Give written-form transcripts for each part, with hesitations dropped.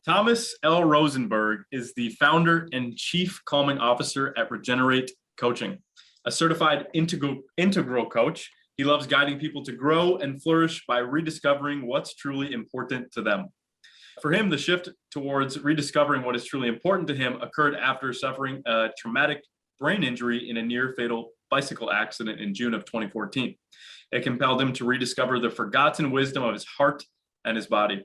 Thomas L. Rosenberg is the founder and chief calming officer at Regenerate Coaching, a certified integral coach. He loves guiding people to grow and flourish by rediscovering what's truly important to them. For him, the shift towards rediscovering what is truly important to him occurred after suffering a traumatic brain injury in a near-fatal bicycle accident in June of 2014. It compelled him to rediscover the forgotten wisdom of his heart and his body,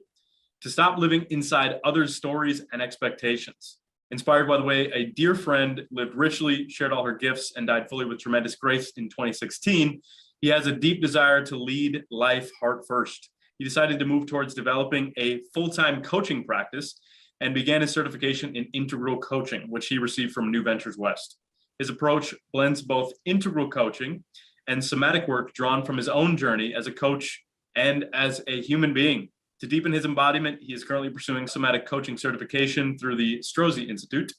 to stop living inside others' stories and expectations. Inspired by the way a dear friend lived richly, shared all her gifts, and died fully with tremendous grace in 2016, he has a deep desire to lead life heart first. He decided to move towards developing a full-time coaching practice and began his certification in integral coaching, which he received from New Ventures West. His approach blends both integral coaching and somatic work drawn from his own journey as a coach and as a human being. To deepen his embodiment, he is currently pursuing somatic coaching certification through the Strozzi Institute.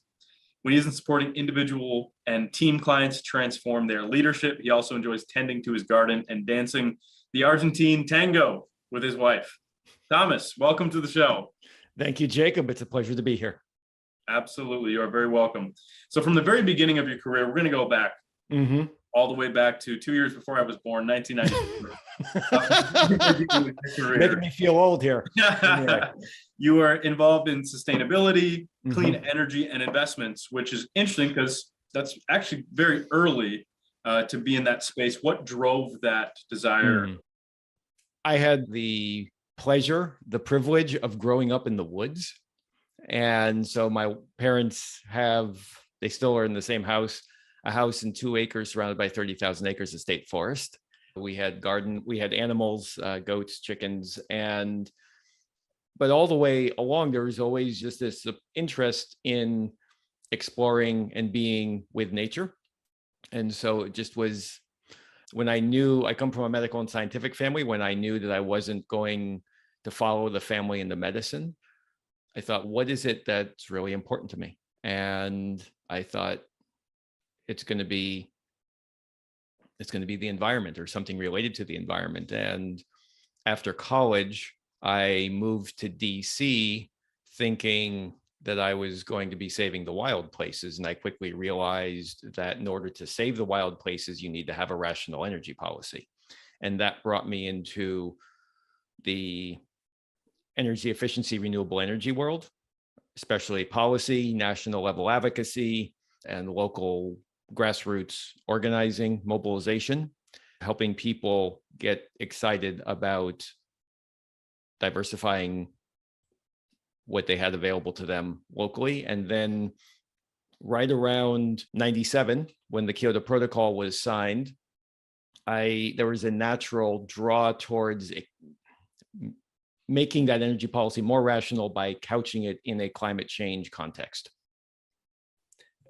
When he isn't supporting individual and team clients transform their leadership, he also enjoys tending to his garden and dancing the Argentine tango with his wife. Thomas, welcome to the show. Thank you, Jacob. It's a pleasure to be here. Absolutely. You are very welcome. So from the very beginning of your career, we're going to go back all the way back to 2 years before I was born, 1993. Making me feel old here. You are involved in sustainability, clean energy, and investments, which is interesting because that's actually very early to be in that space. What drove that desire? I had the pleasure, the privilege of growing up in the woods. And so my parents they still are in the same house, a house in 2 acres surrounded by 30,000 acres of state forest. We had animals, goats, chickens, but all the way along, there was always just this interest in exploring and being with nature. And so it just was, when I come from a medical and scientific family, when I knew that I wasn't going to follow the family into medicine, I thought, what is it that's really important to me? And I thought it's going to be the environment or something related to the environment. And after college, I moved to DC thinking that I was going to be saving the wild places. And I quickly realized that in order to save the wild places, you need to have a rational energy policy. And that brought me into the energy efficiency, renewable energy world, especially policy, national level advocacy, and local grassroots organizing, mobilization, helping people get excited about diversifying what they had available to them locally. And then right around 97, when the Kyoto Protocol was signed, there was a natural draw towards making that energy policy more rational by couching it in a climate change context.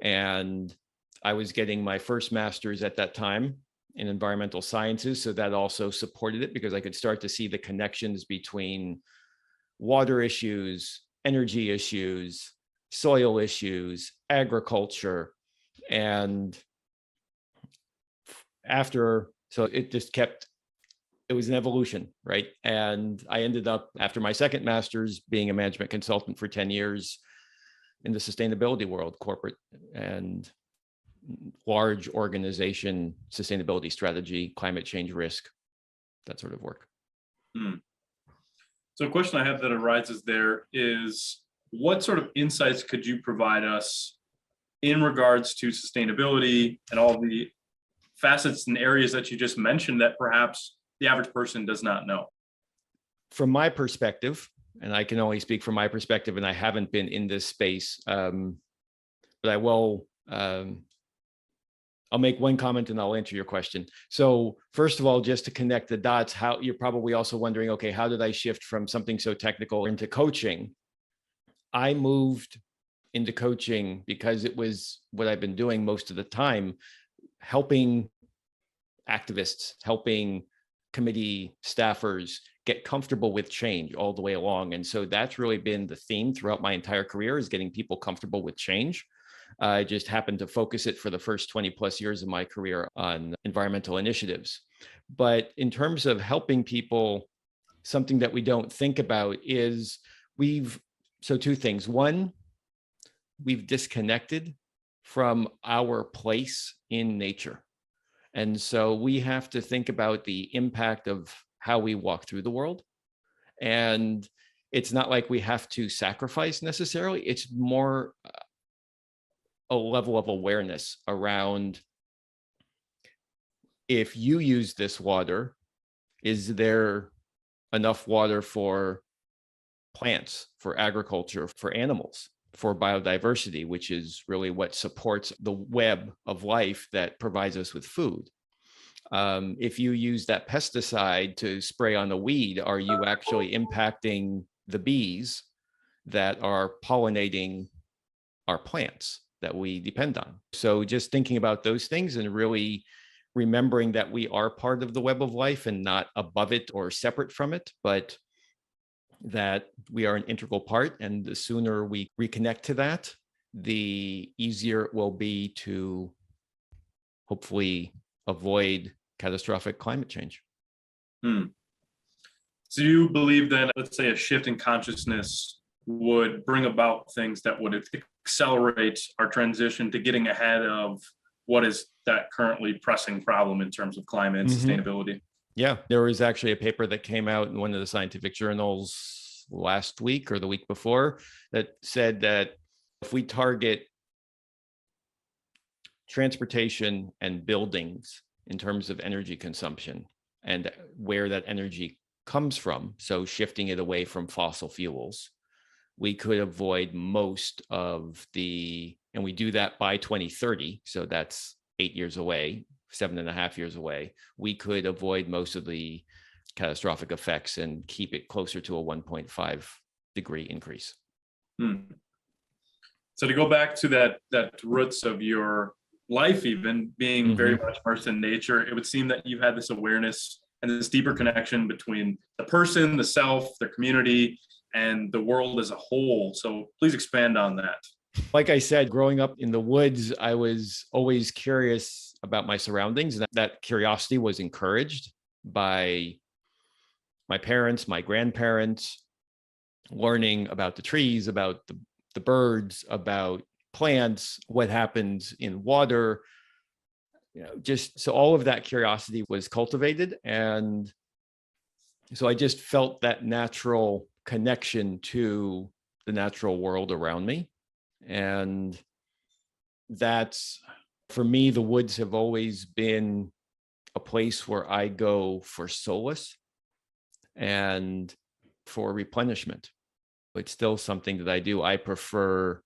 And I was getting my first master's at that time in environmental sciences. So that also supported it because I could start to see the connections between water issues, energy issues, soil issues, agriculture. And so it just it was an evolution, right? And I ended up, after my second master's, being a management consultant for 10 years in the sustainability world, corporate and large organization, sustainability strategy, climate change risk, that sort of work. So a question I have that arises there is, what sort of insights could you provide us in regards to sustainability and all the facets and areas that you just mentioned that perhaps the average person does not know? From my perspective, and I can only speak from my perspective, and I haven't been in this space, but I will, I'll make one comment and I'll answer your question. So first of all, just to connect the dots, you're probably also wondering, okay, how did I shift from something so technical into coaching? I moved into coaching because it was what I've been doing most of the time, helping activists, helping committee staffers get comfortable with change all the way along. And so that's really been the theme throughout my entire career, is getting people comfortable with change. I just happened to focus it for the first 20 plus years of my career on environmental initiatives. But in terms of helping people, something that we don't think about is we've So two things. One, we've disconnected from our place in nature. And so we have to think about the impact of how we walk through the world. And it's not like we have to sacrifice necessarily. It's more a level of awareness around, if you use this water, is there enough water for plants, for agriculture, for animals, for biodiversity, which is really what supports the web of life that provides us with food? If you use that pesticide to spray on a weed, are you actually impacting the bees that are pollinating our plants that we depend on? So just thinking about those things and really remembering that we are part of the web of life and not above it or separate from it, but that we are an integral part. And the sooner we reconnect to that, the easier it will be to hopefully avoid catastrophic climate change. So you believe then, let's say a shift in consciousness would bring about things that would accelerate our transition to getting ahead of what is that currently pressing problem in terms of climate and sustainability? Yeah, there was actually a paper that came out in one of the scientific journals last week or the week before that said that if we target transportation and buildings in terms of energy consumption and where that energy comes from, so shifting it away from fossil fuels, we could avoid most of and we do that by 2030. So that's 8 years away, 7.5 years away. We could avoid most of the catastrophic effects and keep it closer to a 1.5 degree increase. So to go back to that roots of your life, even being very much immersed in nature, it would seem that you had this awareness and this deeper connection between the person, the self, their community, and the world as a whole. So please expand on that. Like I said, growing up in the woods, I was always curious about my surroundings. And that curiosity was encouraged by my parents, my grandparents, learning about the trees, about the birds, about plants, what happens in water. Just so all of that curiosity was cultivated. And so I just felt that natural connection to the natural world around me. And that's, for me, the woods have always been a place where I go for solace and for replenishment. It's still something that I do. I prefer,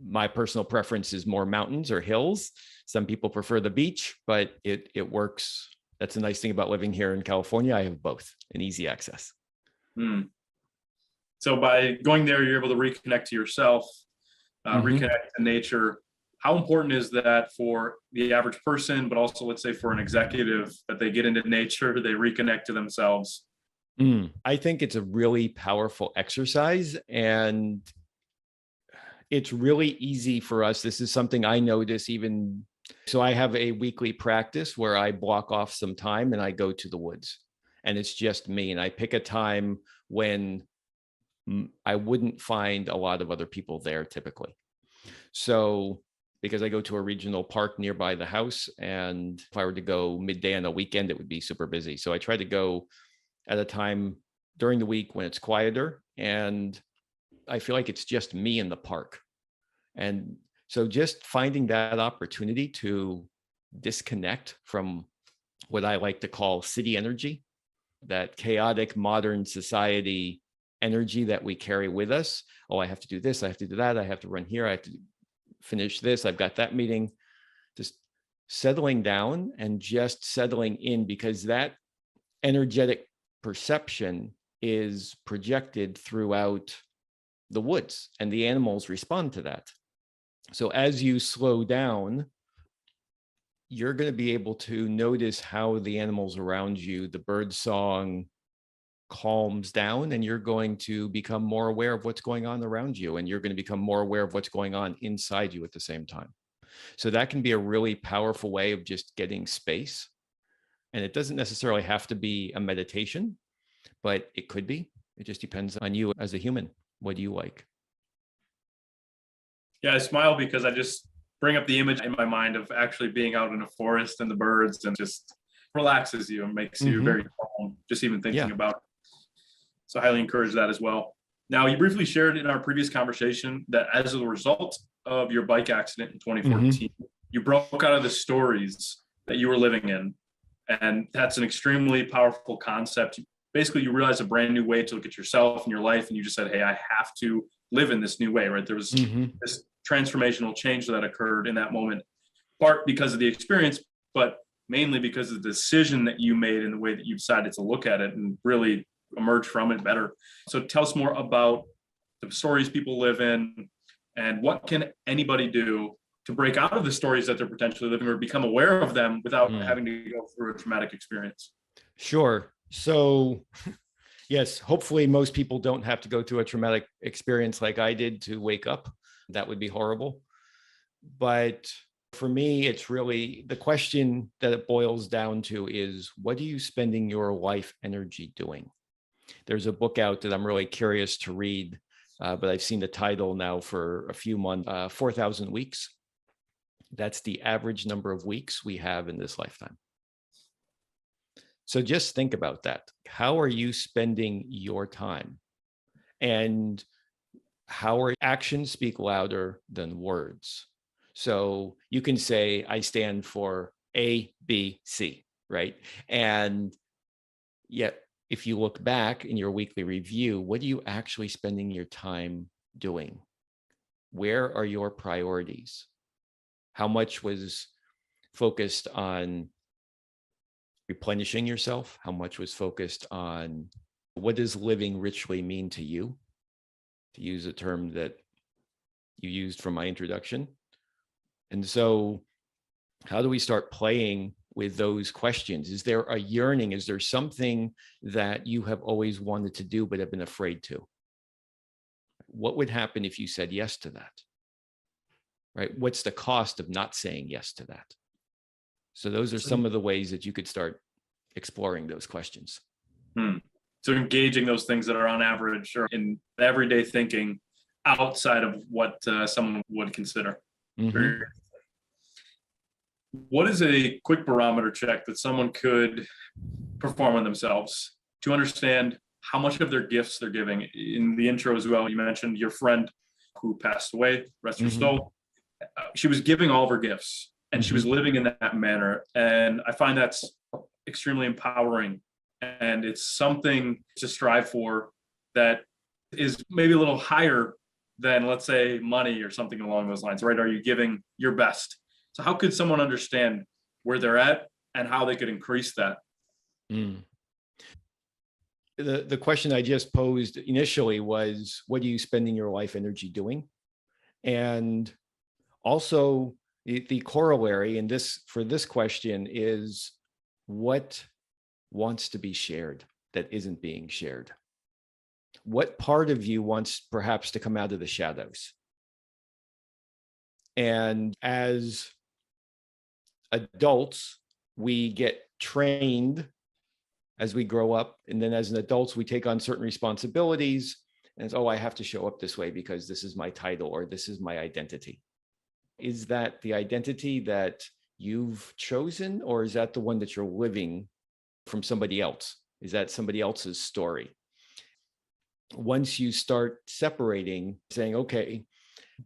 my personal preference is more mountains or hills. Some people prefer the beach, but it works. That's a nice thing about living here in California. I have both and easy access. So by going there, you're able to reconnect to yourself, reconnect to nature. How important is that for the average person, but also, let's say, for an executive, that they get into nature, they reconnect to themselves? I think it's a really powerful exercise, and it's really easy for us. This is something I notice even. So I have a weekly practice where I block off some time and I go to the woods, and it's just me. And I pick a time when I wouldn't find a lot of other people there typically. So because I go to a regional park nearby the house, and if I were to go midday on a weekend, it would be super busy. So I try to go at a time during the week when it's quieter, and I feel like it's just me in the park. And so just finding that opportunity to disconnect from what I like to call city energy, that chaotic modern society energy that we carry with us. Oh, I have to do this, I have to do that, I have to run here, I have to finish this, I've got that meeting. Just settling down and just settling in, because that energetic perception is projected throughout the woods and the animals respond to that. So as you slow down, you're going to be able to notice how the animals around you, the bird song, calms down, and you're going to become more aware of what's going on around you, and you're going to become more aware of what's going on inside you at the same time. So that can be a really powerful way of just getting space. And it doesn't necessarily have to be a meditation, but it could be. It just depends on you as a human. What do you like? Yeah, I smile because I just bring up the image in my mind of actually being out in a forest and the birds, and just relaxes you and makes you Mm-hmm. very calm, just even thinking Yeah. about it. So I highly encourage that as well. Now, you briefly shared in our previous conversation that as a result of your bike accident in Mm-hmm. 2014, you broke out of the stories that you were living in. And that's an extremely powerful concept. Basically, you realize a brand new way to look at yourself and your life. And you just said, hey, I have to live in this new way, right? There was Mm-hmm. this transformational change that occurred in that moment, part because of the experience, but mainly because of the decision that you made and the way that you decided to look at it and really emerge from it better. So tell us more about the stories people live in, and what can anybody do to break out of the stories that they're potentially living or become aware of them without Mm. having to go through a traumatic experience. Sure. So, yes, hopefully most people don't have to go through a traumatic experience like I did to wake up. That would be horrible. But for me, it's really the question that it boils down to is, what are you spending your life energy doing? There's a book out that I'm really curious to read, but I've seen the title now for a few months, 4,000 Weeks. That's the average number of weeks we have in this lifetime. So just think about that. How are you spending your time? And how are actions speak louder than words? So you can say, I stand for A, B, C, right? And yet, if you look back in your weekly review, what are you actually spending your time doing? Where are your priorities? How much was focused on replenishing yourself? How much was focused on what does living richly mean to you? To use a term that you used from my introduction. And so, how do we start playing with those questions? Is there a yearning? Is there something that you have always wanted to do but have been afraid to? What would happen if you said yes to that? Right? What's the cost of not saying yes to that? So those are some of the ways that you could start exploring those questions. So engaging those things that are on average or in everyday thinking outside of what someone would consider. Mm-hmm. What is a quick barometer check that someone could perform on themselves to understand how much of their gifts they're giving? In the intro as well, you mentioned your friend who passed away, rest her Mm-hmm. soul. She was giving all of her gifts and she was Mm-hmm. living in that manner. And I find that's extremely empowering. And it's something to strive for that is maybe a little higher than, let's say, money or something along those lines, right? Are you giving your best? So how could someone understand where they're at and how they could increase that? Mm. The question I just posed initially was, what are you spending your life energy doing? And also the corollary in this for this question is, what wants to be shared that isn't being shared? What part of you wants perhaps to come out of the shadows? And as adults, we get trained as we grow up. And then as an adults, we take on certain responsibilities. And it's, oh, I have to show up this way because this is my title or this is my identity. Is that the identity that you've chosen, or is that the one that you're living from somebody else? Is that somebody else's story? Once you start separating, saying, okay,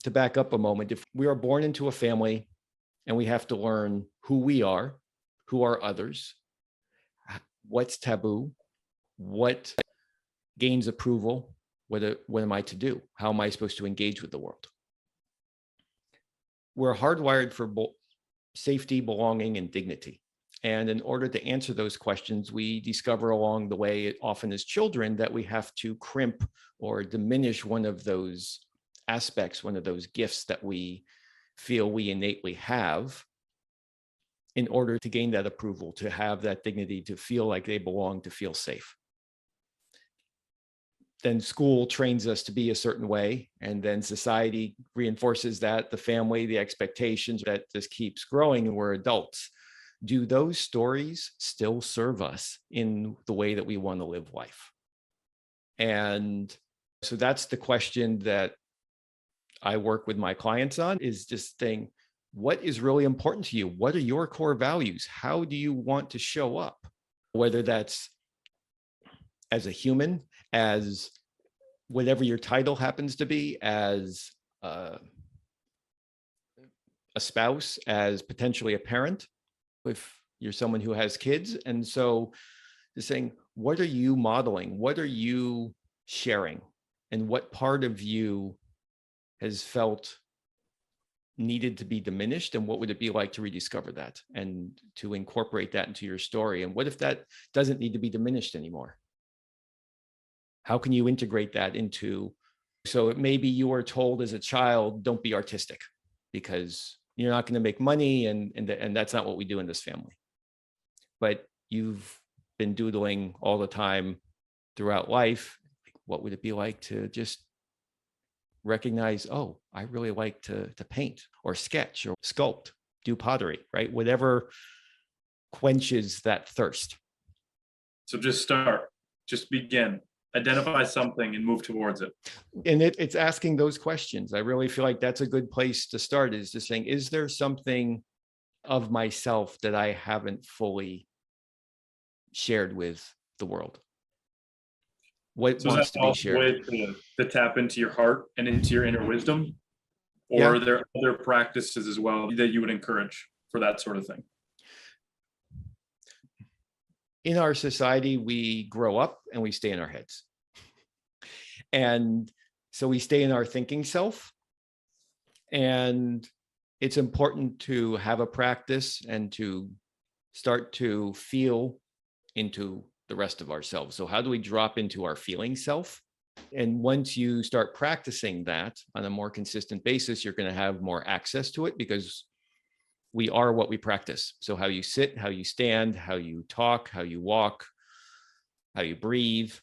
to back up a moment, if we are born into a family and we have to learn who we are, who are others, what's taboo, what gains approval, what am I to do? How am I supposed to engage with the world? We're hardwired for safety, belonging, and dignity. And in order to answer those questions, we discover along the way, often as children, that we have to crimp or diminish one of those aspects, one of those gifts that we feel we innately have, in order to gain that approval, to have that dignity, to feel like they belong, to feel safe. Then school trains us to be a certain way, and then society reinforces that, the family, the expectations, that just keeps growing, and we're adults. Do those stories still serve us in the way that we want to live life? And So that's the question that I work with my clients on, is just saying, what is really important to you? What are your core values? How do you want to show up? Whether that's as a human, as whatever your title happens to be, as a spouse, as potentially a parent, if you're someone who has kids. And so just saying, what are you modeling? What are you sharing? And what part of you has felt needed to be diminished? And what would it be like to rediscover that and to incorporate that into your story? And what if that doesn't need to be diminished anymore? How can you integrate that into, so it maybe you were told as a child, don't be artistic because you're not going to make money, and that's not what we do in this family. But you've been doodling all the time throughout life. What would it be like to just recognize, oh, I really like to paint or sketch or sculpt, do pottery, right? Whatever quenches that thirst. So just start, just begin, identify something and move towards it. And it's asking those questions. I really feel like that's a good place to start, is just saying, is there something of myself that I haven't fully shared with the world? What So is wants that to be also a shared? way to tap into your heart and into your inner wisdom? Or Yeah. are there other practices as well that you would encourage for that sort of thing? In our society, we grow up and we stay in our heads. And so we stay in our thinking self. And it's important to have a practice and to start to feel into the rest of ourselves. So how do we drop into our feeling self? And once you start practicing that on a more consistent basis, you're going to have more access to it, because we are what we practice. So how you sit, how you stand, how you talk, how you walk, how you breathe,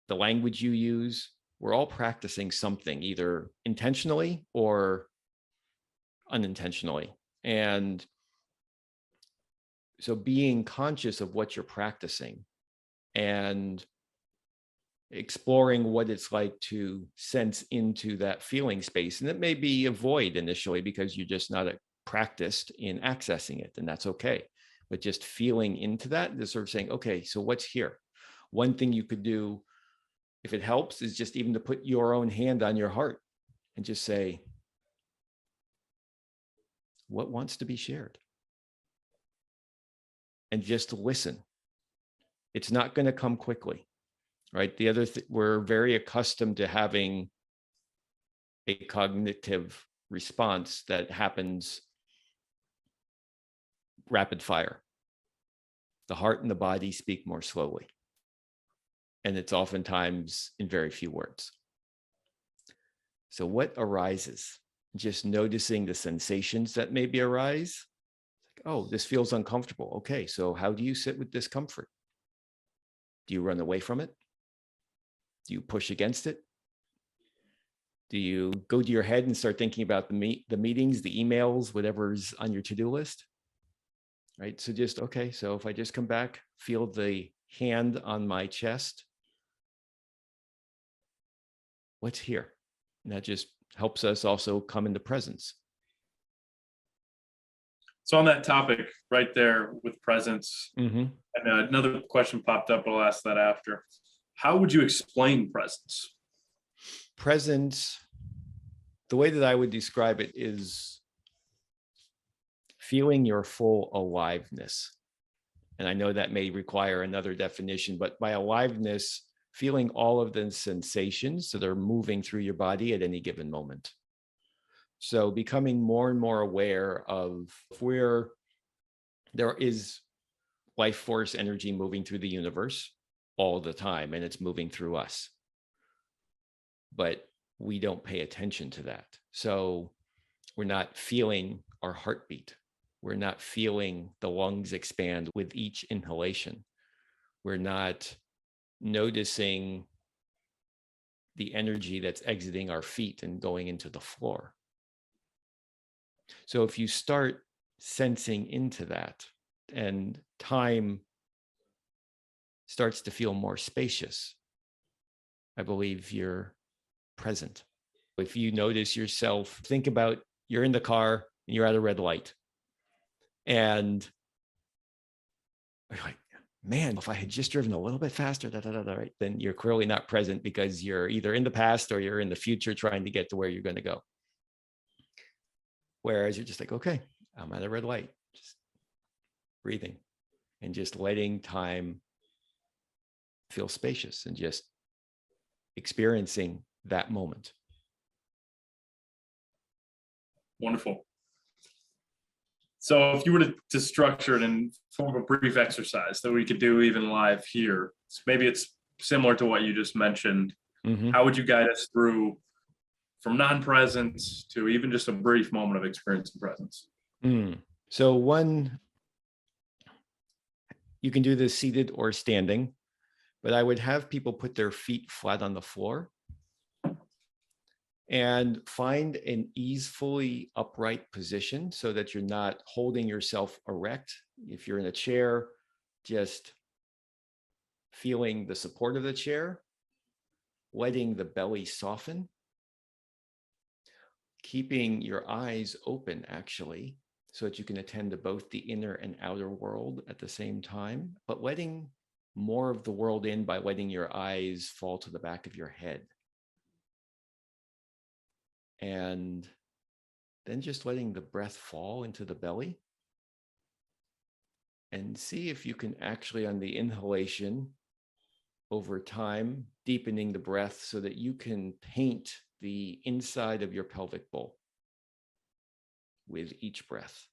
the language you use, we're all practicing something, either intentionally or unintentionally. And so being conscious of what you're practicing and exploring what it's like to sense into that feeling space. And it may be a void initially because you're just not practiced in accessing it, and that's okay. But just feeling into that, just sort of saying, okay, so what's here? One thing you could do, if it helps, is just even to put your own hand on your heart and just say, what wants to be shared? And just listen. It's not going to come quickly, right? The other we're very accustomed to having a cognitive response that happens rapid fire. The heart and the body speak more slowly. And it's oftentimes in very few words. So what arises? Just noticing the sensations that maybe arise. Oh, this feels uncomfortable. Okay, so how do you sit with discomfort? Do you run away from it? Do you push against it? Do you go to your head and start thinking about the meetings, the emails, whatever's on your to-do list? Right? So just, okay, so if I just come back, feel the hand on my chest, what's here? And that just helps us also come into presence. So on that topic right there with presence, and another question popped up, but I'll ask that after. How would you explain presence? Presence, the way that I would describe it is feeling your full aliveness. And I know that may require another definition, but by aliveness, feeling all of the sensations that are moving through your body at any given moment. So becoming more and more aware of where there is life force energy moving through the universe all the time, and it's moving through us. But we don't pay attention to that. So we're not feeling our heartbeat. We're not feeling the lungs expand with each inhalation. We're not noticing the energy that's exiting our feet and going into the floor. So if you start sensing into that, and time starts to feel more spacious, I believe you're present. If you notice yourself, think about you're in the car and you're at a red light. And you're like, man, if I had just driven a little bit faster, right, then you're clearly not present because you're either in the past or you're in the future trying to get to where you're going to go. Whereas you're just like, okay, I'm at a red light, just breathing and just letting time feel spacious and just experiencing that moment. Wonderful. So if you were to structure it in form of a brief exercise that we could do even live here, maybe it's similar to what you just mentioned. How would you guide us through from non-presence to even just a brief moment of experience and presence? So one, you can do this seated or standing, but I would have people put their feet flat on the floor and find an easefully upright position so that you're not holding yourself erect. If you're in a chair, just feeling the support of the chair, letting the belly soften, keeping your eyes open actually, so that you can attend to both the inner and outer world at the same time, but letting more of the world in by letting your eyes fall to the back of your head. And then just letting the breath fall into the belly. And see if you can actually, on the inhalation, over time, deepening the breath so that you can paint the inside of your pelvic bowl with each breath.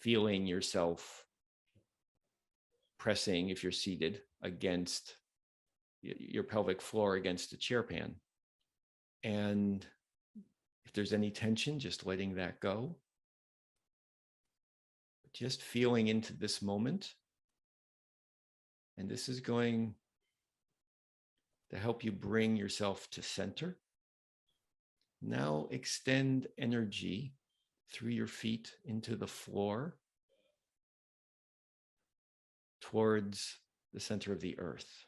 Feeling yourself pressing, if you're seated, against your pelvic floor against the chair pan. And if there's any tension, just letting that go. Just feeling into this moment. And this is going to help you bring yourself to center. Now extend energy through your feet into the floor towards the center of the earth.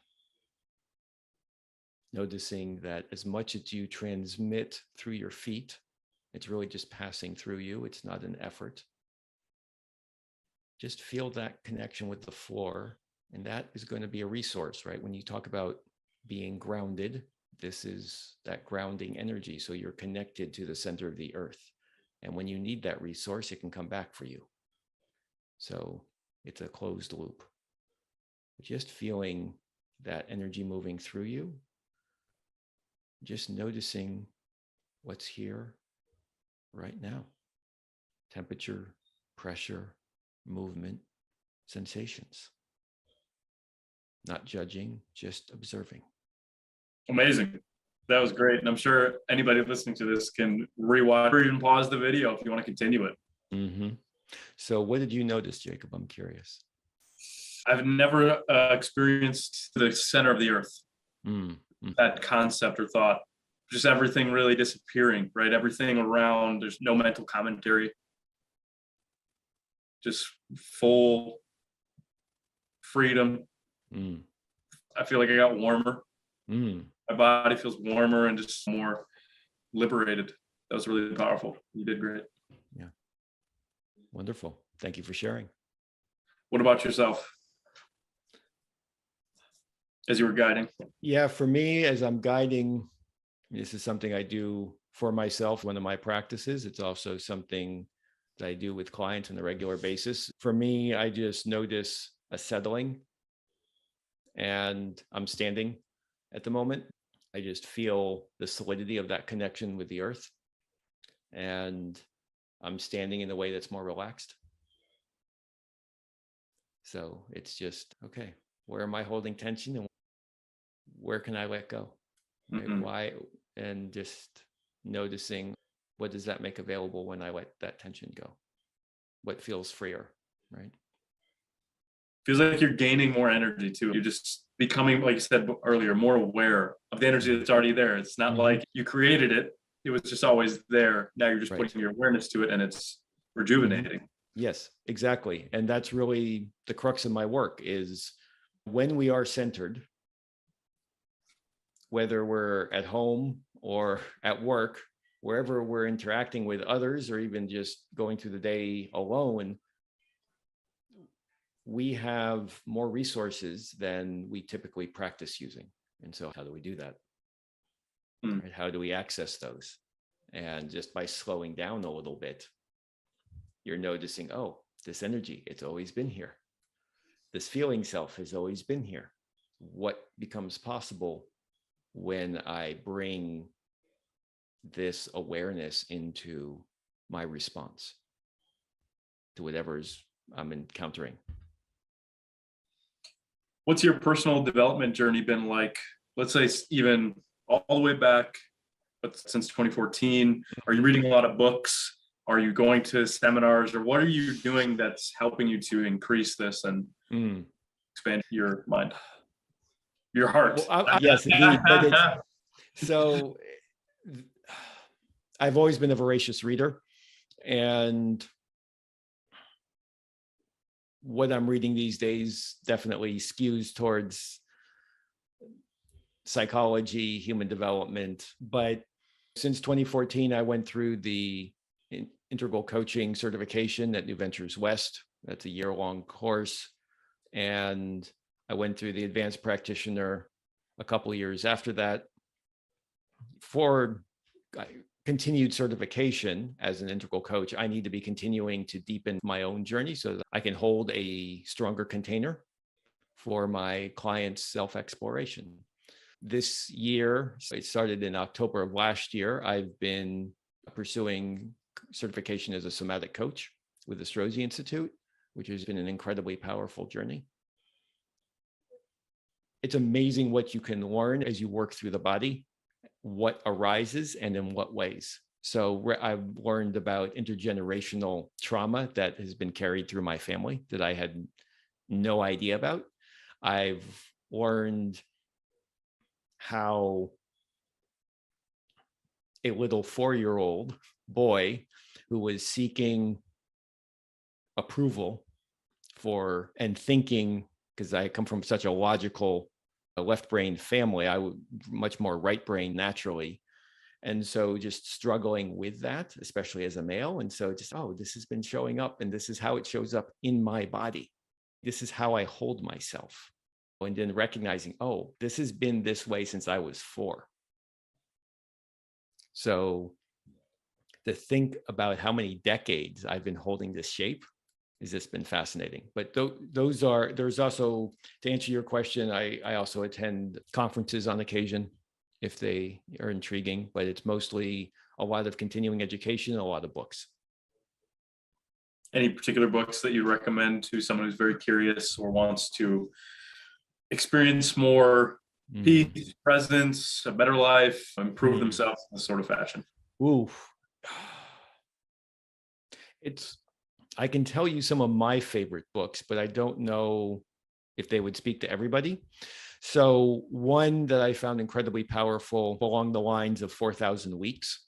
Noticing that as much as you transmit through your feet, it's really just passing through you. It's not an effort. Just feel that connection with the floor. And that is going to be a resource, right? When you talk about being grounded, this is that grounding energy. So you're connected to the center of the earth. And when you need that resource, it can come back for you. So it's a closed loop. Just feeling that energy moving through you. Just noticing what's here right now. Temperature, pressure, movement, sensations. Not judging, just observing. Amazing. That was great. And I'm sure anybody listening to this can rewatch or even pause the video if you want to continue it. So what did you notice, Jacob? I'm curious. I've never experienced the center of the earth. That concept or thought, just everything really disappearing, right? Everything around, there's no mental commentary. Just full freedom. I feel like I got warmer. My body feels warmer and just more liberated. That was really powerful. You did great. Yeah. Wonderful. Thank you for sharing. What about yourself as you were guiding? Yeah, for me, as I'm guiding, this is something I do for myself, one of my practices. It's also something that I do with clients on a regular basis. For me, I just notice a settling, and I'm standing at the moment. I just feel the solidity of that connection with the earth. And I'm standing in a way that's more relaxed. So it's just, okay, where am I holding tension and where can I let go? Right? Why? And just noticing, what does that make available when I let that tension go? What feels freer, right? Feels like you're gaining more energy too. You're just becoming, like you said earlier, more aware of the energy that's already there. It's not like you created it. It was just always there. Now you're just putting your awareness to it and it's rejuvenating. Yes, exactly. And that's really the crux of my work is when we are centered, whether we're at home or at work, wherever we're interacting with others, or even just going through the day alone, we have more resources than we typically practice using. And so how do we do that? Right? How do we access those? And just by slowing down a little bit, you're noticing, oh, this energy, it's always been here. This feeling self has always been here. What becomes possible when I bring this awareness into my response to whatever's I'm encountering? What's your personal development journey been like? Let's say even all the way back, but since 2014, are you reading a lot of books? Are you going to seminars, or what are you doing that's helping you to increase this and expand your mind, your heart? Well, yes, indeed. But so I've always been a voracious reader, and what I'm reading these days definitely skews towards psychology, human development. But since 2014, I went through the integral coaching certification at New Ventures West. That's a year-long course. And I went through the advanced practitioner a couple of years after that. For continued certification as an integral coach, I need to be continuing to deepen my own journey so that I can hold a stronger container for my clients' self-exploration. This year, it started in October of last year, I've been pursuing certification as a somatic coach with the Strozzi Institute, which has been an incredibly powerful journey. It's amazing what you can learn as you work through the body, what arises and in what ways. So I've learned about intergenerational trauma that has been carried through my family that I had no idea about. I've learned how a little 4-year-old boy who was seeking approval for and thinking, because I come from such a logical left-brained family, I would much more right-brain naturally. And so just struggling with that, especially as a male. And so just, oh, this has been showing up and this is how it shows up in my body. This is how I hold myself. And then recognizing, oh, this has been this way since I was 4. So to think about how many decades I've been holding this shape has just been fascinating. But there's also, to answer your question, I also attend conferences on occasion if they are intriguing, but it's mostly a lot of continuing education and a lot of books. Any particular books that you recommend to someone who's very curious or wants to experience more peace, presence, a better life, improve themselves in this sort of fashion? Ooh. I can tell you some of my favorite books, but I don't know if they would speak to everybody. So one that I found incredibly powerful along the lines of 4,000 Weeks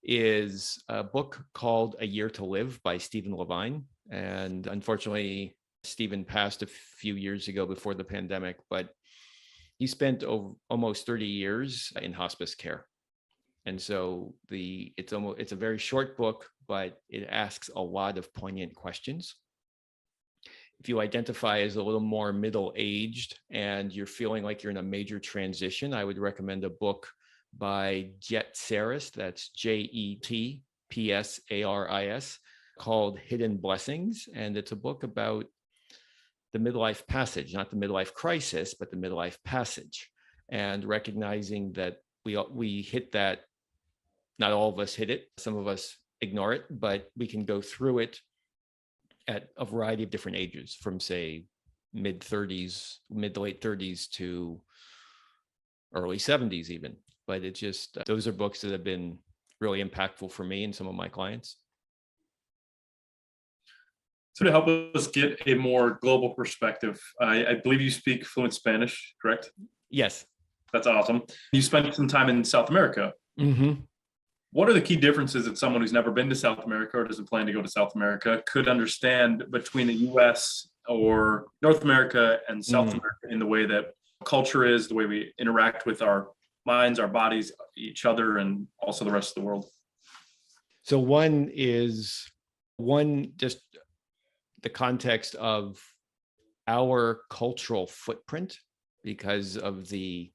is a book called A Year to Live by Stephen Levine. And unfortunately, Stephen passed a few years ago before the pandemic, but he spent almost 30 years in hospice care. And so it's a very short book, but it asks a lot of poignant questions. If you identify as a little more middle-aged and you're feeling like you're in a major transition, I would recommend a book by Jet Saris, that's Jetpsaris, called Hidden Blessings. And it's a book about the midlife passage, not the midlife crisis, but the midlife passage, and recognizing that we hit that. Not all of us hit it. Some of us ignore it, but we can go through it at a variety of different ages, from say mid to late 30s to early 70s even. But it's just, those are books that have been really impactful for me and some of my clients. So to help us get a more global perspective, I believe you speak fluent Spanish, correct? Yes. That's awesome. You spent some time in South America. Mm-hmm. What are the key differences that someone who's never been to South America or doesn't plan to go to South America could understand between the US or North America and South America in the way that culture is, the way we interact with our minds, our bodies, each other, and also the rest of the world? So one, just the context of our cultural footprint because of the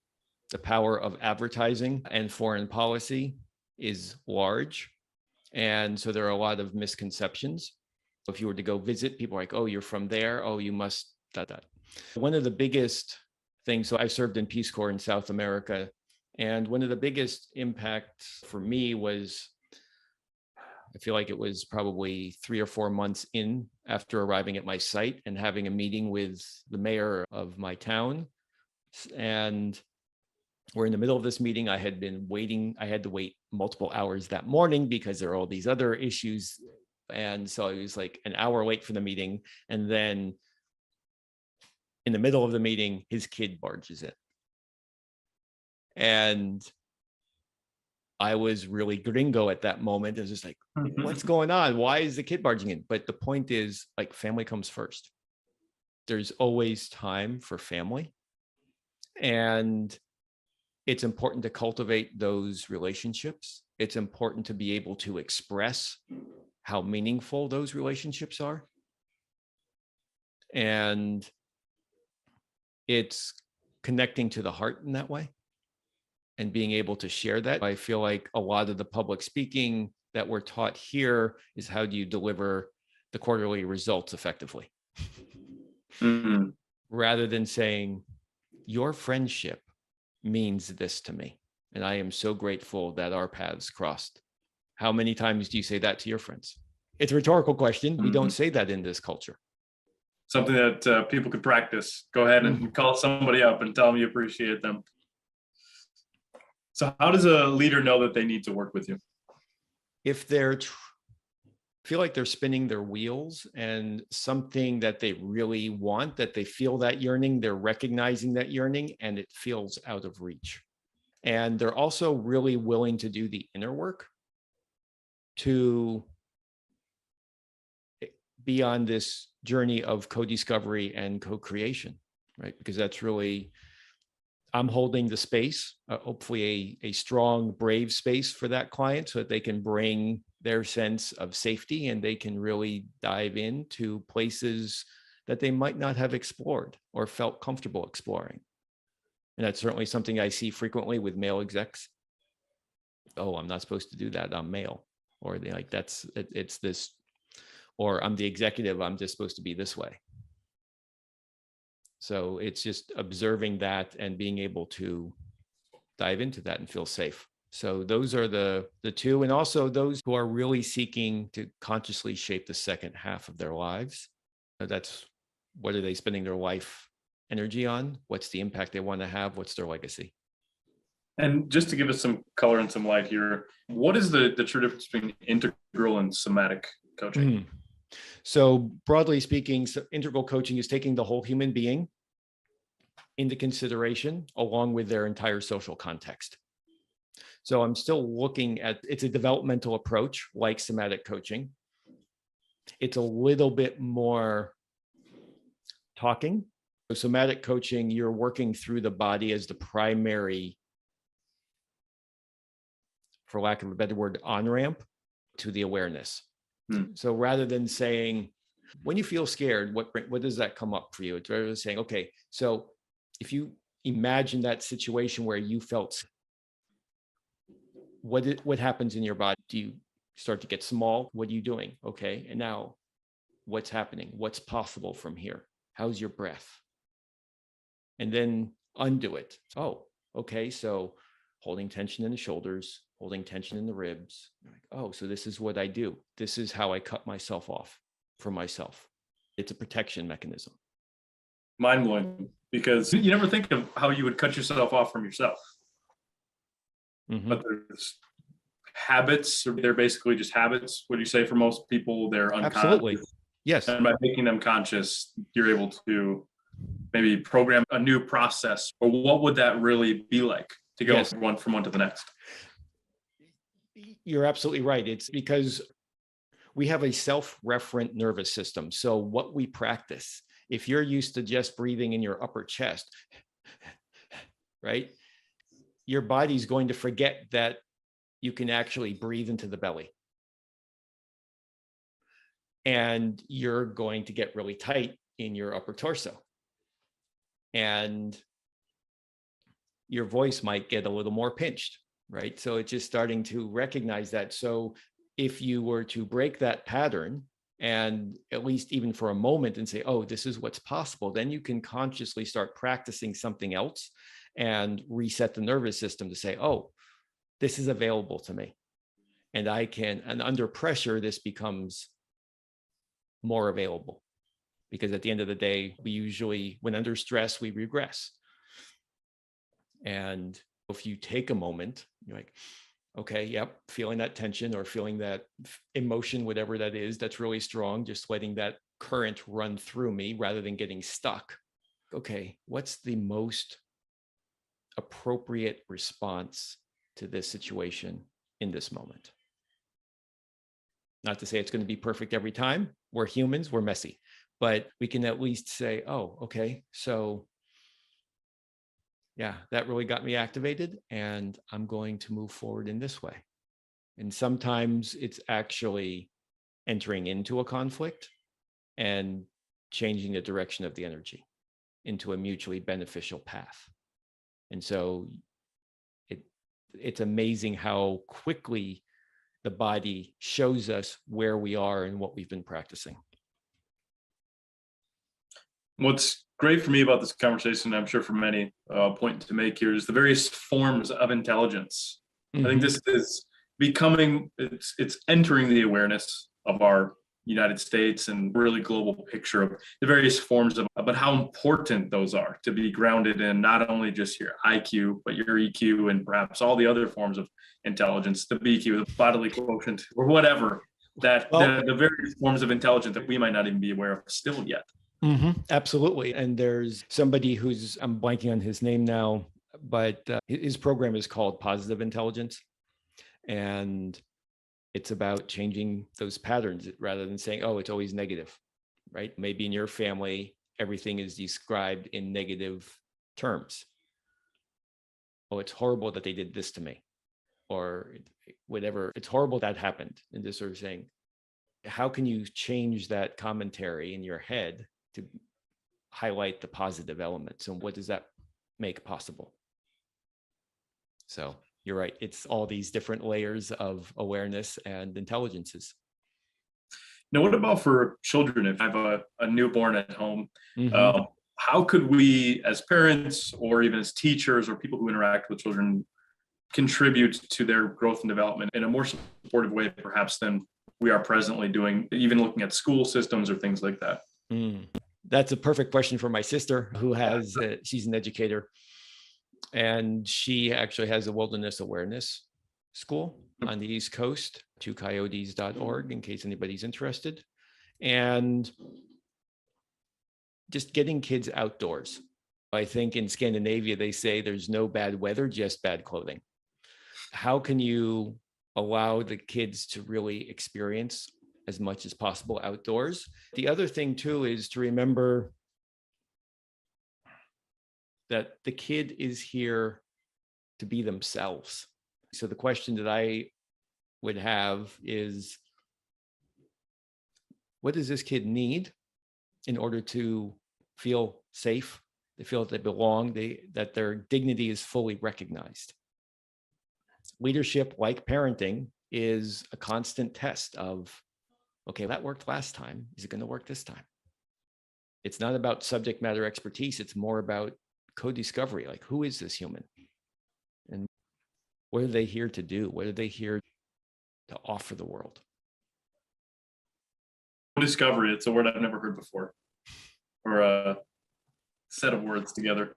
power of advertising and foreign policy is large. And so there are a lot of misconceptions. If you were to go visit, people are like, oh, you're from there. Oh, you must that. One of the biggest things, so I served in Peace Corps in South America. And one of the biggest impacts for me was, I feel like it was probably 3 or 4 months in after arriving at my site and having a meeting with the mayor of my town. And we're in the middle of this meeting. I had been waiting. I had to wait multiple hours that morning because there are all these other issues. And so I was like an hour late for the meeting. And then in the middle of the meeting, his kid barges in. And I was really gringo at that moment. It was just like, what's going on? Why is the kid barging in? But the point is, like, family comes first. There's always time for family. And it's important to cultivate those relationships. It's important to be able to express how meaningful those relationships are. And it's connecting to the heart in that way and being able to share that. I feel like a lot of the public speaking that we're taught here is how do you deliver the quarterly results effectively? Mm-hmm. Rather than saying, your friendship means this to me. And I am so grateful that our paths crossed. How many times do you say that to your friends? It's a rhetorical question. We don't say that in this culture. Something that people could practice. Go ahead and call somebody up and tell them you appreciate them. So how does a leader know that they need to work with you? If they're feel like they're spinning their wheels and something that they really want, that they feel that yearning, they're recognizing that yearning and it feels out of reach. And they're also really willing to do the inner work to be on this journey of co-discovery and co-creation, right? Because that's really, I'm holding the space, hopefully a strong, brave space for that client so that they can bring their sense of safety and they can really dive into places that they might not have explored or felt comfortable exploring. And that's certainly something I see frequently with male execs. Oh, I'm not supposed to do that. I'm male. Or they like, it's this, or I'm the executive. I'm just supposed to be this way. So it's just observing that and being able to dive into that and feel safe. So those are the two. And also those who are really seeking to consciously shape the second half of their lives. That's, what are they spending their life energy on? What's the impact they want to have? What's their legacy? And just to give us some color and some light here, what is the true difference between integral and somatic coaching? So broadly speaking, integral coaching is taking the whole human being into consideration along with their entire social context. So I'm still looking at, it's a developmental approach like somatic coaching. It's a little bit more talking. So somatic coaching, you're working through the body as the primary, for lack of a better word, on-ramp to the awareness. So rather than saying, when you feel scared, what does that come up for you? It's rather than saying, okay, so if you imagine that situation where you felt, what happens in your body? Do you start to get small? What are you doing? Okay, and now what's happening? What's possible from here? How's your breath? And then undo it. Oh, okay, so holding tension in the shoulders, holding tension in the ribs. Oh, so this is what I do. This is how I cut myself off from myself. It's a protection mechanism. Mind blowing, because you never think of how you would cut yourself off from yourself. But there's habits, they're basically just habits. Would you say for most people, they're unconscious? Absolutely. Yes. And by making them conscious, you're able to maybe program a new process. Or what would that really be like to go from one to the next? You're absolutely right. It's because we have a self-referent nervous system. So what we practice, if you're used to just breathing in your upper chest, right? your body's going to forget that you can actually breathe into the belly. And you're going to get really tight in your upper torso. And your voice might get a little more pinched, right? So it's just starting to recognize that. So if you were to break that pattern, and at least even for a moment, and say, oh, this is what's possible, then you can consciously start practicing something else and reset the nervous system to say, oh, this is available to me. And I can, and under pressure, this becomes more available. Because at the end of the day, we usually, when under stress, we regress. And if you take a moment, you're like, okay, yep, feeling that tension or feeling that emotion, whatever that is, that's really strong, just letting that current run through me rather than getting stuck. Okay, what's the most appropriate response to this situation in this moment? Not to say it's going to be perfect every time. We're humans, we're messy, but we can at least say, oh, okay, so yeah, that really got me activated and I'm going to move forward in this way. And sometimes it's actually entering into a conflict and changing the direction of the energy into a mutually beneficial path. And so it's amazing how quickly the body shows us where we are and what we've been practicing. What's great for me about this conversation, I'm sure for many, point to make here, is the various forms of intelligence. I think this is becoming, it's entering the awareness of our United States and really global picture of the various forms of, but how important those are to be grounded in not only just your IQ, but your EQ and perhaps all the other forms of intelligence, the BQ, the bodily quotient, or whatever, that the various forms of intelligence that we might not even be aware of still yet. Absolutely. And there's somebody who's, I'm blanking on his name now, but his program is called Positive Intelligence. And it's about changing those patterns rather than saying, oh, it's always negative, right? Maybe in your family, everything is described in negative terms. Oh, it's horrible that they did this to me, or whatever. It's horrible that happened. And just sort of saying, how can you change that commentary in your head to highlight the positive elements? And what does that make possible? So you're right. It's all these different layers of awareness and intelligences. Now, what about for children? If I have a newborn at home, how could we as parents or even as teachers or people who interact with children contribute to their growth and development in a more supportive way, perhaps, than we are presently doing, even looking at school systems or things like that? That's a perfect question for my sister, who has, she's an educator. And she actually has a wilderness awareness school on the East Coast, twocoyotes.org, in case anybody's interested. And just getting kids outdoors. I think in Scandinavia, they say there's no bad weather, just bad clothing. How can you allow the kids to really experience as much as possible outdoors? The other thing too is to remember that the kid is here to be themselves. So the question that I would have is, what does this kid need in order to feel safe? They feel that they belong, that their dignity is fully recognized. Leadership, like parenting, is a constant test of, okay, that worked last time. Is it going to work this time? It's not about subject matter expertise. It's more about co-discovery. Like, who is this human? And what are they here to do? What are they here to offer the world? Discovery, it's a word I've never heard before, or a set of words together.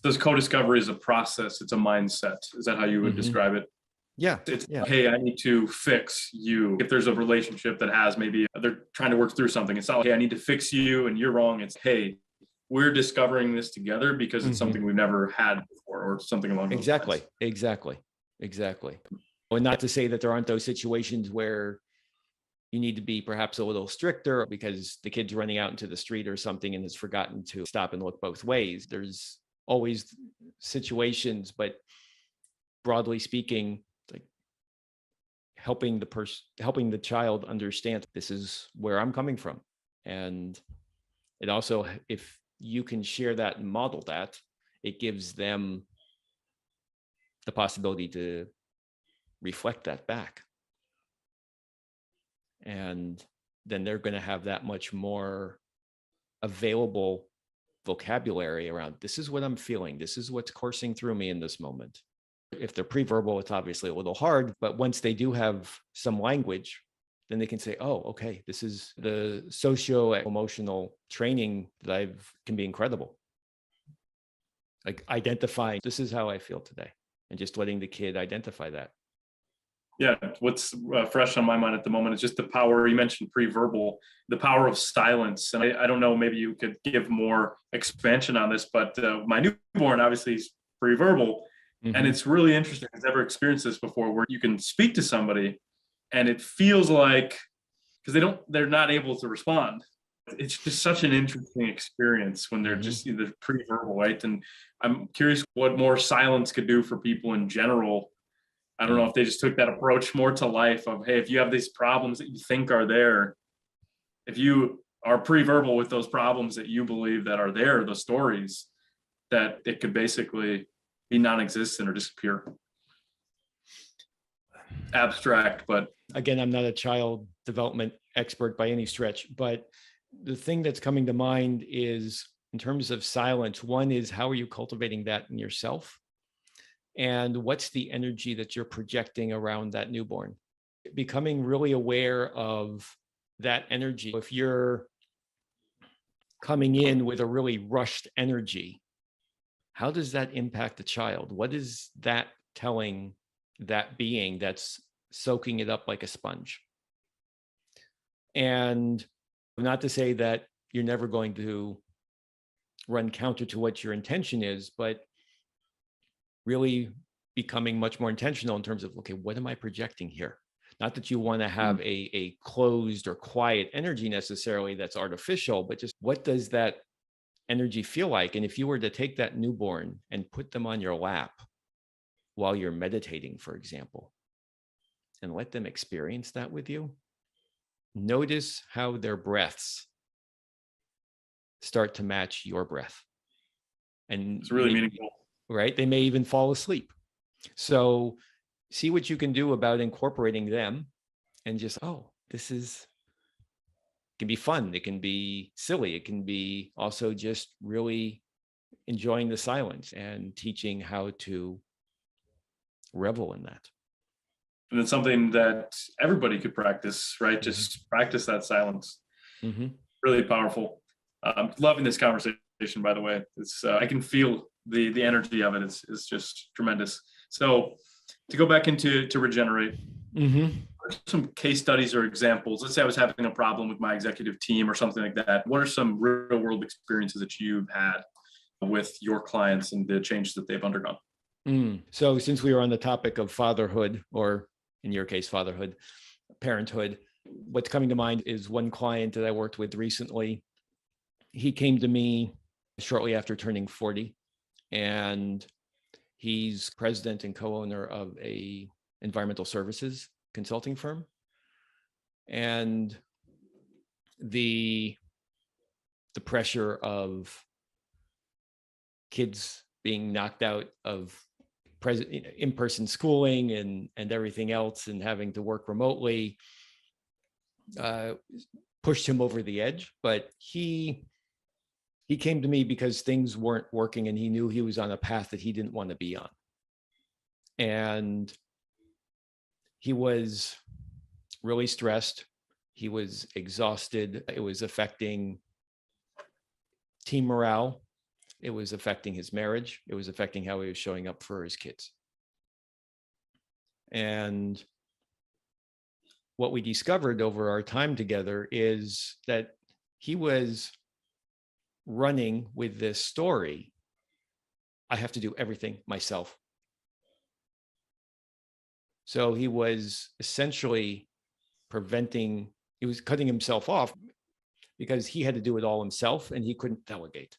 This co-discovery is a process. It's a mindset. Is that how you would describe it? Yeah. It's, hey, I need to fix you. If there's a relationship that has, maybe they're trying to work through something, it's not like, hey, I need to fix you and you're wrong. It's, hey, we're discovering this together because it's something we've never had before, or something along those lines. Exactly. Well, not to say that there aren't those situations where you need to be perhaps a little stricter because the kid's running out into the street or something and has forgotten to stop and look both ways. There's always situations, but broadly speaking, like helping the child understand this is where I'm coming from. And it also, if you can share that and model that, it gives them the possibility to reflect that back. And then they're going to have that much more available vocabulary around, this is what I'm feeling, this is what's coursing through me in this moment. If they're pre-verbal, it's obviously a little hard, but once they do have some language, then they can say, oh, okay, this is the socio-emotional training that can be incredible. Like identifying, this is how I feel today, and just letting the kid identify that. Yeah, what's fresh on my mind at the moment is just the power, you mentioned pre-verbal, the power of silence. And I don't know, maybe you could give more expansion on this, but my newborn obviously is pre-verbal. Mm-hmm. And it's really interesting. I've never experienced this before, where you can speak to somebody and it feels like, because they're not able to respond. It's just such an interesting experience when they're just either pre-verbal, right? And I'm curious what more silence could do for people in general. I don't know if they just took that approach more to life of, hey, if you have these problems that you think are there, if you are pre-verbal with those problems that you believe that are there, the stories, that it could basically be non-existent or disappear. Abstract, but again, I'm not a child development expert by any stretch, but the thing that's coming to mind is, in terms of silence, one is, how are you cultivating that in yourself? And what's the energy that you're projecting around that newborn? Becoming really aware of that energy. If you're coming in with a really rushed energy, how does that impact the child? What is that telling that being that's soaking it up like a sponge? And not to say that you're never going to run counter to what your intention is, but really becoming much more intentional in terms of, okay, what am I projecting here? Not that you want to have a closed or quiet energy necessarily that's artificial, but just what does that energy feel like? And if you were to take that newborn and put them on your lap while you're meditating, for example, and let them experience that with you, notice how their breaths start to match your breath. And it's really meaningful. Right? They may even fall asleep. So see what you can do about incorporating them, and just, oh, this can be fun. It can be silly. It can be also just really enjoying the silence and teaching how to revel in that. And it's something that everybody could practice, right? Just practice that silence. Really powerful. I'm loving this conversation, by the way. It's I can feel the energy of it is just tremendous. So to go back to regenerate, some case studies or examples. Let's say I was having a problem with my executive team or something like that. What are some real world experiences that you've had with your clients and the changes that they've undergone? So since we were on the topic of fatherhood, or in your case, fatherhood, parenthood, what's coming to mind is one client that I worked with recently. He came to me shortly after turning 40, and he's president and co-owner of a environmental services consulting firm. And the pressure of kids being knocked out of in-person schooling and everything else, and having to work remotely, pushed him over the edge. But he came to me because things weren't working, and he knew he was on a path that he didn't want to be on. And he was really stressed. He was exhausted. It was affecting team morale. It was affecting his marriage. It was affecting how he was showing up for his kids. And what we discovered over our time together is that he was running with this story, I have to do everything myself. So he was essentially he was cutting himself off because he had to do it all himself and he couldn't delegate.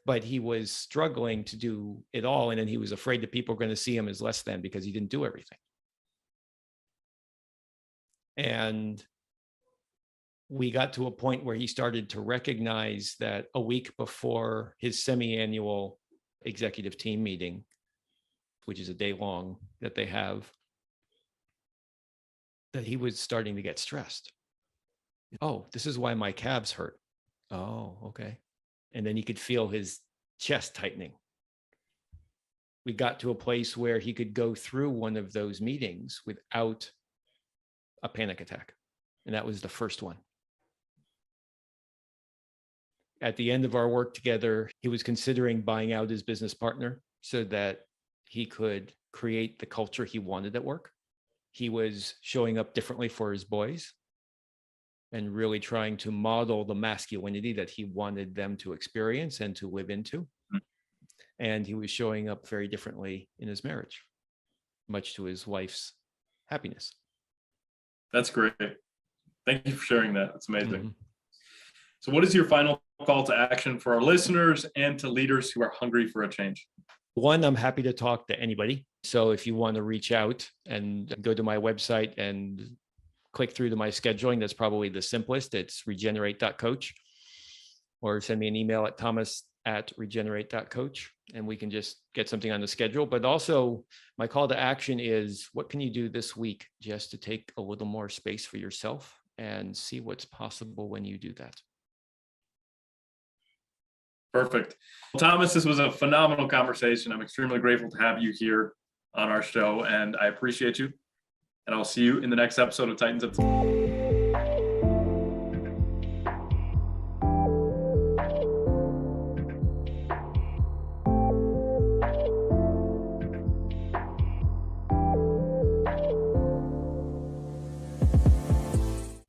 but he was struggling to do it all. And then he was afraid that people were going to see him as less than because he didn't do everything. And we got to a point where he started to recognize that a week before his semi-annual executive team meeting, which is a day long that they have, that he was starting to get stressed. Oh, this is why my calves hurt. Oh, okay. And then he could feel his chest tightening. We got to a place where he could go through one of those meetings without a panic attack. And that was the first one. At the end of our work together, he was considering buying out his business partner so that he could create the culture he wanted at work. He was showing up differently for his boys and really trying to model the masculinity that he wanted them to experience and to live into. And he was showing up very differently in his marriage, much to his wife's happiness. That's great. Thank you for sharing that. That's amazing. Mm-hmm. So what is your final call to action for our listeners and to leaders who are hungry for a change? One, I'm happy to talk to anybody. So if you want to reach out and go to my website and click through to my scheduling, that's probably the simplest. It's regenerate.coach, or send me an email at thomas@regenerate.coach, and we can just get something on the schedule. But also my call to action is, what can you do this week just to take a little more space for yourself and see what's possible when you do that? Perfect. Well, Thomas, this was a phenomenal conversation. I'm extremely grateful to have you here on our show, and I appreciate you. And I'll see you in the next episode of Titans Up.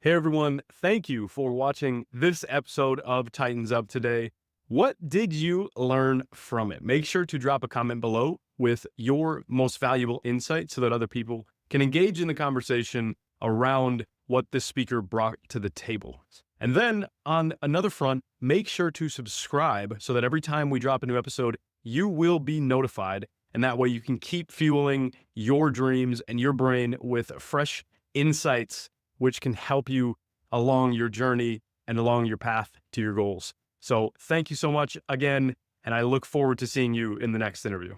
Hey everyone, thank you for watching this episode of Titans Up today. What did you learn from it? Make sure to drop a comment below with your most valuable insight so that other people can engage in the conversation around what this speaker brought to the table. And then on another front, make sure to subscribe so that every time we drop a new episode, you will be notified. And that way you can keep fueling your dreams and your brain with fresh insights, which can help you along your journey and along your path to your goals. So thank you so much again, and I look forward to seeing you in the next interview.